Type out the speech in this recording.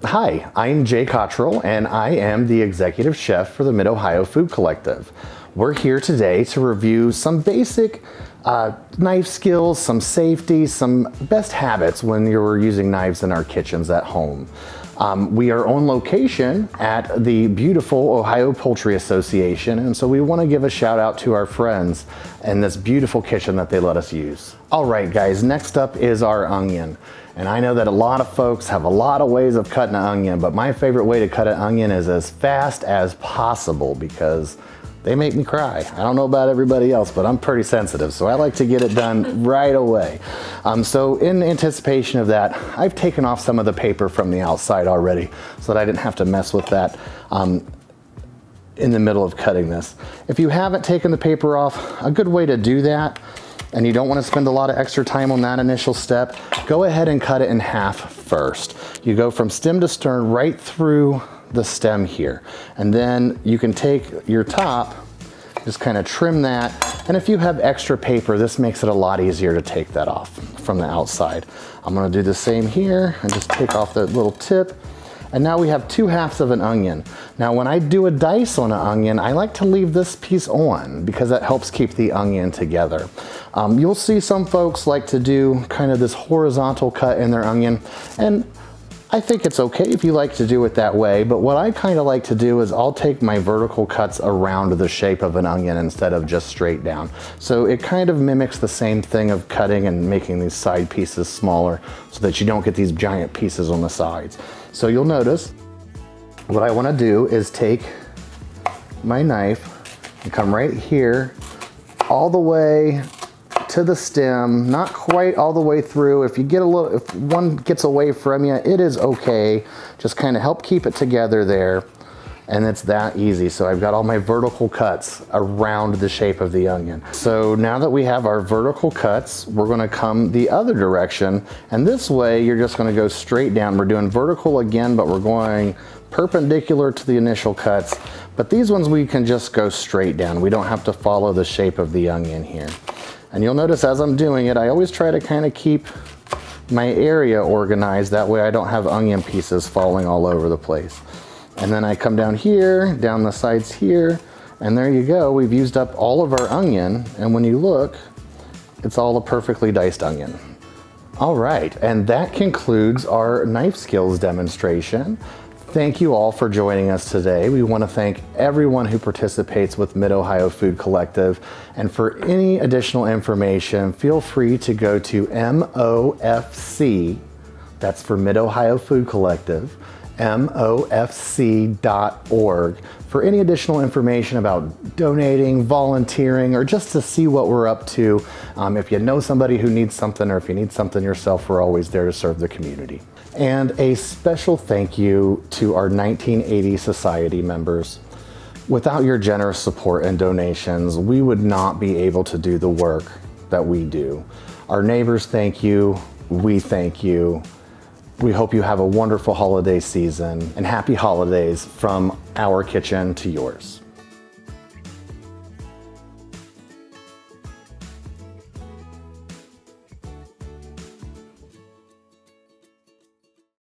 Hi, I'm Jay Cottrell, and I am the executive chef for the Mid-Ohio Food Collective. We're here today to review some basic knife skills, some safety, some best habits when you're using knives in our kitchens at home. We are on location at the beautiful Ohio Poultry Association, and so we want to give a shout out to our friends in this beautiful kitchen that they let us use. All right, guys, next up is our onion. And I know that a lot of folks have a lot of ways of cutting an onion, but my favorite way to cut an onion is as fast as possible because they make me cry. I don't know about everybody else, but I'm pretty sensitive, so I like to get it done right away. So in anticipation of that, I've taken off some of the paper from the outside already so that I didn't have to mess with that in the middle of cutting this. If you haven't taken the paper off, a good way to do that, and you don't want to spend a lot of extra time on that initial step, go ahead and cut it in half first. You go from stem to stern right through the stem here. And then you can take your top, just kind of trim that. And if you have extra paper, this makes it a lot easier to take that off from the outside. I'm gonna do the same here and just take off the little tip. And now we have 2 halves of an onion. Now when I do a dice on an onion, I like to leave this piece on because that helps keep the onion together. You'll see some folks like to do kind of this horizontal cut in their onion, and I think it's okay if you like to do it that way, but what I kind of like to do is I'll take my vertical cuts around the shape of an onion instead of just straight down. So it kind of mimics the same thing of cutting and making these side pieces smaller so that you don't get these giant pieces on the sides. So you'll notice what I want to do is take my knife and come right here all the way to the stem, not quite all the way through. If one gets away from you, it is okay. Just kind of help keep it together there. And it's that easy. So I've got all my vertical cuts around the shape of the onion. So now that we have our vertical cuts, we're gonna come the other direction. And this way, you're just gonna go straight down. We're doing vertical again, but we're going perpendicular to the initial cuts. But these ones we can just go straight down. We don't have to follow the shape of the onion here. And you'll notice as I'm doing it, I always try to kind of keep my area organized. That way I don't have onion pieces falling all over the place. And then I come down here, down the sides here, and there you go. We've used up all of our onion. And when you look, it's all a perfectly diced onion. All right, and that concludes our knife skills demonstration. Thank you all for joining us today. We want to thank everyone who participates with Mid-Ohio Food Collective. And for any additional information, feel free to go to MOFC, that's for Mid-Ohio Food Collective, MOFC.org for any additional information about donating, volunteering, or just to see what we're up to. If you know somebody who needs something, or if you need something yourself, we're always there to serve the community. And a special thank you to our 1980 Society members. Without your generous support and donations, we would not be able to do the work that we do. Our neighbors thank you, we thank you. We hope you have a wonderful holiday season and happy holidays from our kitchen to yours.